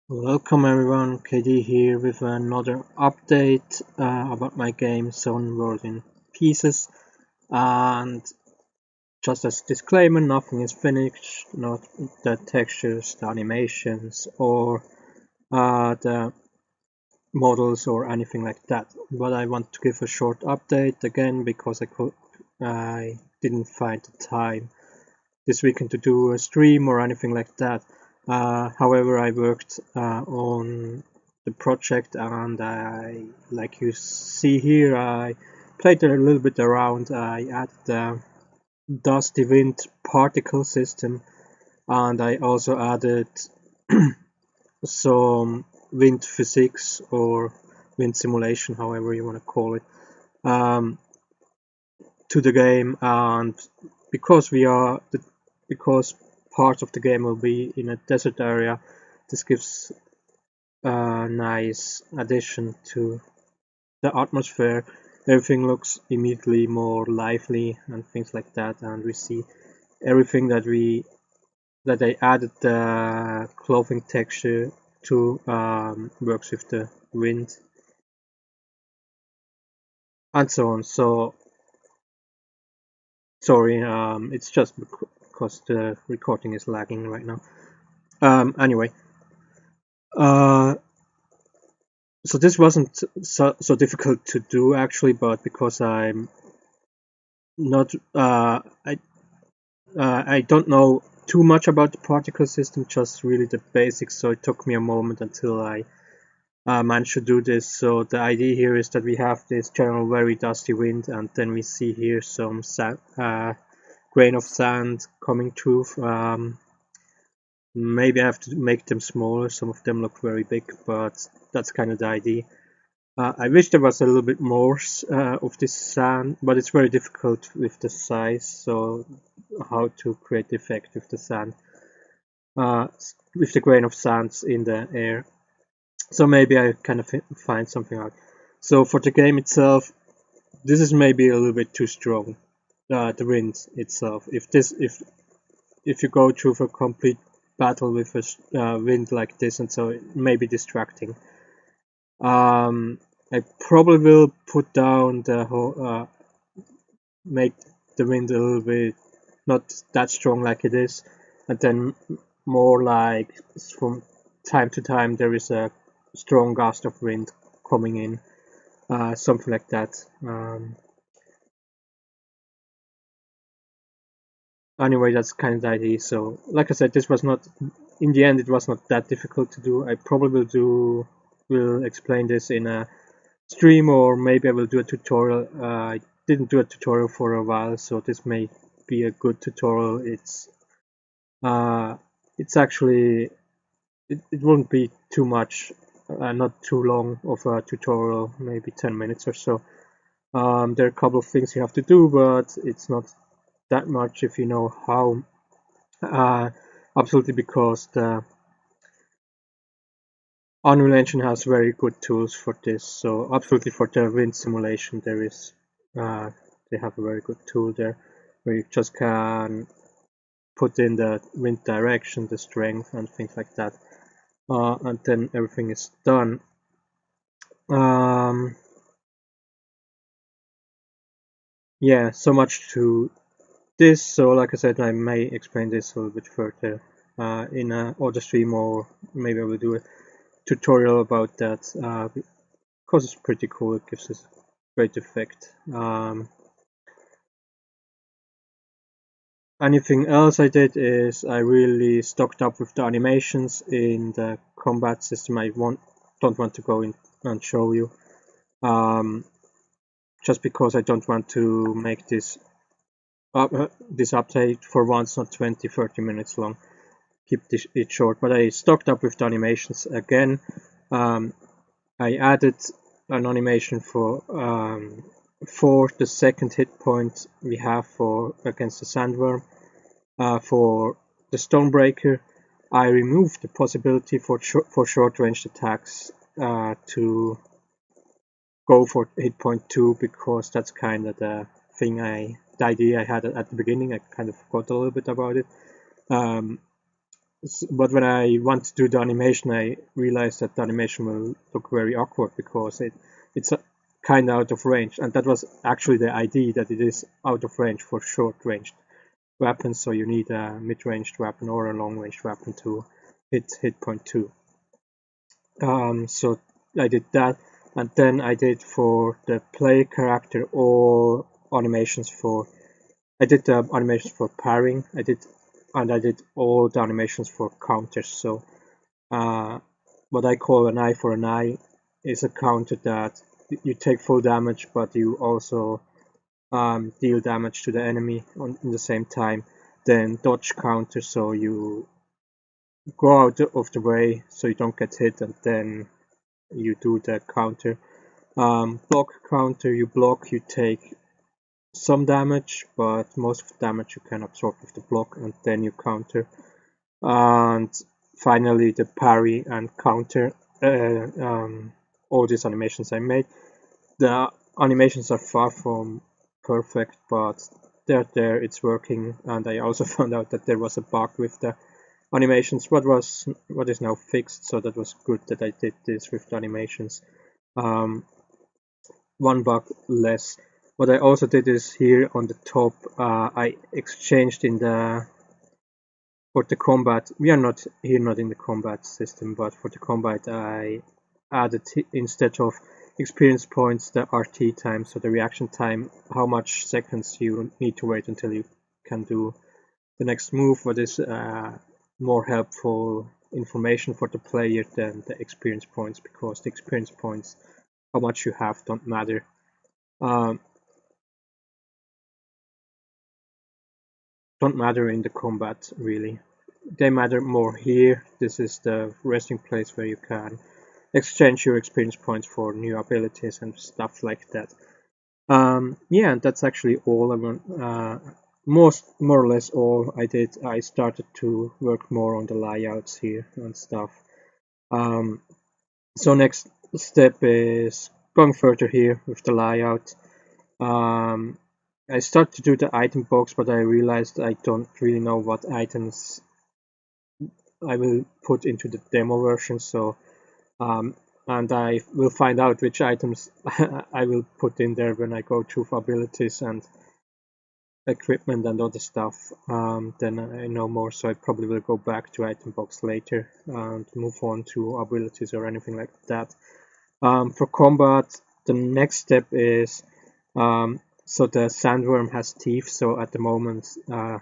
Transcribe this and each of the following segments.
Welcome everyone, KD here with another update about my game Zone World in Pieces. And just as disclaimer, nothing is finished, not the textures, the animations, or the models or anything like that. But I want to give a short update again because I didn't find the time this weekend to do a stream or anything like that. However, I worked on the project, and like you see here, I played a little bit around. I added the dusty wind particle system, and I also added some wind physics or wind simulation, however you want to call it, um, to the game. And because because part of the game will be in a desert area, this gives a nice addition to the atmosphere. Everything looks immediately more lively and things like that, and we see everything that I added the clothing texture to works with the wind and so on. So sorry, it's just because the recording is lagging right now. Anyway, uh, so this wasn't so difficult to do actually, but because I'm not I don't know too much about the particle system, just really the basics. So it took me a moment until I managed to do this. So the idea here is that we have this general very dusty wind, and then we see here some grain of sand coming through. Maybe I have to make them smaller. Some of them look very big, but that's kind of the idea. I wish there was a little bit more of this sand, but it's very difficult with the size. So how to create the effect with the sand, uh, with the grain of sands in the air. So maybe I kind of find something out. So for the game itself, this is maybe a little bit too strong. The wind itself. If you go through a complete battle with a wind like this, and so it may be distracting. I probably will put down the whole, make the wind a little bit not that strong like it is, and then more like from time to time there is a strong gust of wind coming in, something like that. Anyway, that's kind of the idea. So, like I said, this was not, in the end, it was not that difficult to do. I probably will explain this in a stream, or maybe I will do a tutorial. I didn't do a tutorial for a while, so this may be a good tutorial. Uh, it's actually it won't be too much, not too long of a tutorial, maybe 10 minutes or so. There are a couple of things you have to do, but it's not that much if you know how. Uh, Absolutely, because the Unreal Engine has very good tools for this. So absolutely, for the wind simulation, they have a very good tool there where you just can put in the wind direction, the strength, and things like that, and then everything is done. Um, yeah, so much to this. So like I said, I may explain this a little bit further in a other stream, or maybe I will do a tutorial about that because it's pretty cool. It gives us great effect. Anything else I did is I really stocked up with the animations in the combat system. Don't want to go in and show you, um, just because I don't want to make this this update for once not 20-30 minutes long. Keep it short. But I stocked up with the animations again. I added an animation for the second hit point we have for against the sandworm. For the Stonebreaker, I removed the possibility for short range attacks to go for hit point 2, because that's kind of the idea I had at the beginning. I kind of forgot a little bit about it. but when I want to do the animation, I realized that the animation will look very awkward because it's kind of out of range, and that was actually the idea, that it is out of range for short-ranged weapons, so you need a mid-ranged weapon or a long-ranged weapon to hit point 2. So I did that, and then I did for the player character all animations for. I did the animations for parrying. I did all the animations for counters. So what I call an eye for an eye is a counter that you take full damage, but you also deal damage to the enemy in the same time. Then dodge counter, so you go out of the way so you don't get hit, and then you do the counter. Block counter, you block, you take some damage, but most of the damage you can absorb with the block, and then you counter. And finally the parry and counter, all these animations I made. The animations are far from perfect, but they're there, it's working. And I also found out that there was a bug with the animations, what is now fixed, so that was good that I did this with the animations. One bug less. What I also did is here on the top, I exchanged for the combat. We are not in the combat system, but for the combat I added, instead of experience points, the RT time, so the reaction time, how much seconds you need to wait until you can do the next move. What is more helpful information for the player than the experience points, because the experience points, how much you have, don't matter. Don't matter in the combat, really. They matter more here. This is the resting place where you can exchange your experience points for new abilities and stuff like that. Yeah, that's actually all I want. More or less all I did. I started to work more on the layouts here and stuff. So next step is going further here with the layout. I started to do the item box, but I realized I don't really know what items I will put into the demo version. So, and I will find out which items I will put in there when I go through abilities and equipment and other stuff. Then I know more, so I probably will go back to item box later and move on to abilities or anything like that. For combat, the next step is, so the sandworm has teeth, so at the moment I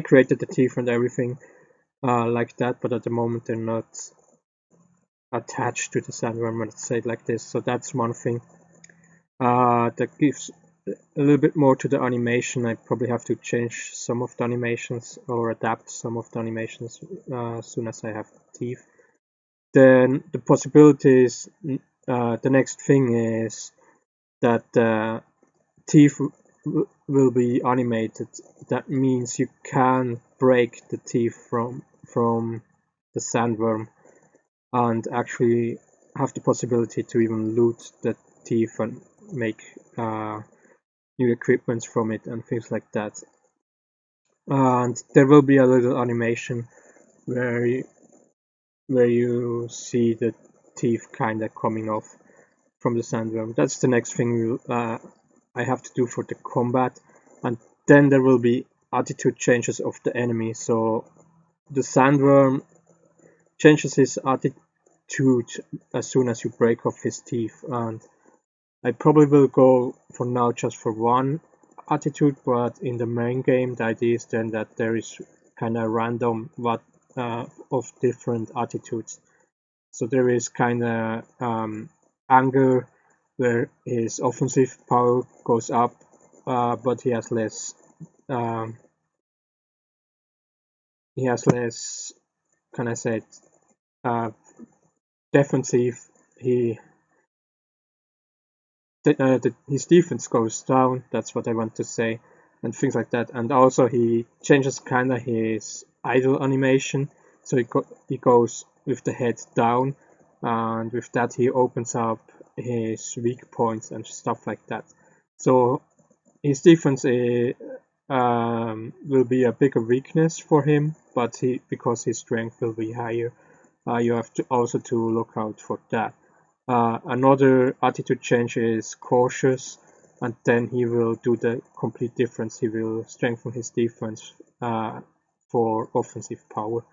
created the teeth and everything like that, but at the moment they're not attached to the sandworm, let's say it like this. So that's one thing that gives a little bit more to the animation. I probably have to change some of the animations or adapt some of the animations as soon as I have teeth. Then the possibilities, the next thing is that teeth will be animated. That means you can break the teeth from the sandworm and actually have the possibility to even loot the teeth and make new equipment from it and things like that. And there will be a little animation where you see the teeth kind of coming off from the sandworm. That's the next thing I have to do for the combat. And then there will be attitude changes of the enemy. So the sandworm changes his attitude as soon as you break off his teeth, and I probably will go for now just for one attitude, but in the main game the idea is then that there is kind of random of different attitudes. So there is kind of anger, where his offensive power goes up, but he has less can I say it, defensive. His defense goes down, that's what I want to say, and things like that. And also he changes kind of his idle animation, so he goes with the head down, and with that he opens up his weak points and stuff like that. So his defense will be a bigger weakness for him, but because his strength will be higher, you have to also to look out for that. Another attitude change is cautious, and then he will do the complete difference. He will strengthen his defense for offensive power,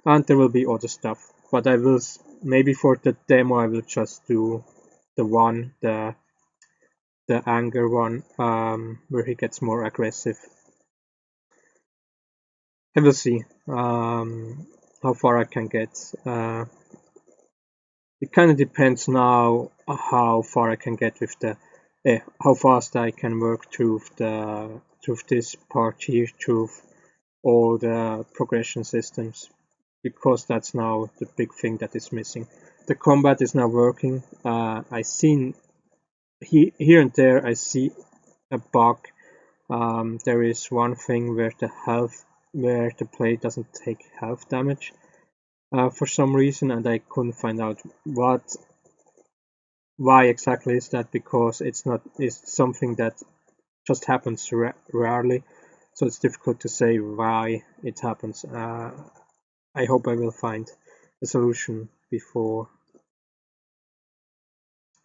and there will be other stuff. But I will maybe for the demo I will just do the anger one, where he gets more aggressive. I will see how far I can get. It kind of depends now how far I can get with the how fast I can work through this part here, through all the progression systems, because that's now the big thing that is missing. The combat is now working. I seen here and there I see a bug. There is one thing where the player doesn't take health damage for some reason, and I couldn't find out why exactly is that, because it's something that just happens rarely, so it's difficult to say why it happens. I hope I will find a solution before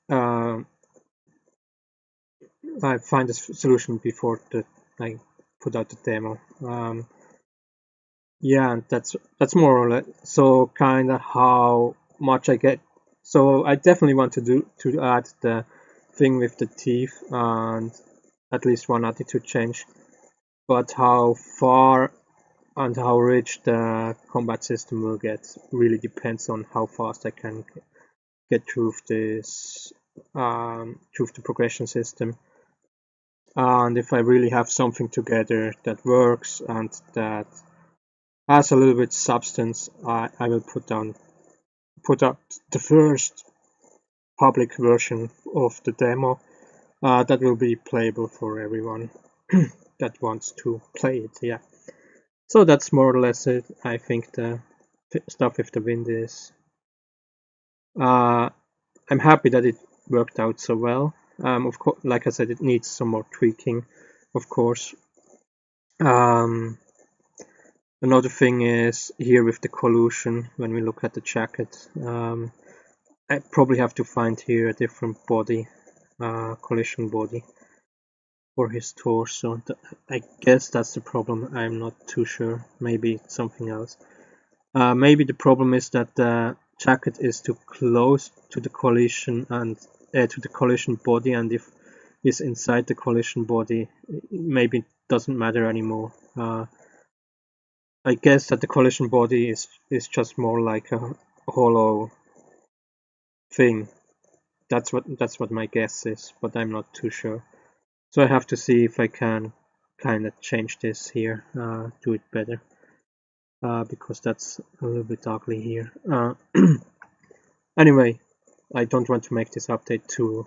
I find a solution before I put out the demo. Yeah, that's more or less so kind of how much I get. So I definitely want to add the thing with the teeth and at least one attitude change, but how far and how rich the combat system will get really depends on how fast I can get through the progression system, and if I really have something together that works and that has a little bit substance, I will put up the first public version of the demo that will be playable for everyone that wants to play it. Yeah, so that's more or less it. I think the stuff with the wind is I'm happy that it worked out so well. Of course, like I said, it needs some more tweaking, of course. Another thing is here with the collusion. When we look at the jacket, I probably have to find here a different body, collision body for his torso. I guess that's the problem. I'm not too sure. Maybe it's something else. Maybe the problem is that the jacket is too close to the collision and to the collision body, and if it's inside the collision body, maybe it doesn't matter anymore. I guess that the collision body is just more like a hollow thing. That's what my guess is, but I'm not too sure. So I have to see if I can kind of change this here, do it better, because that's a little bit ugly here. Anyway, I don't want to make this update too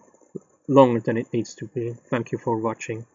longer than it needs to be. Thank you for watching.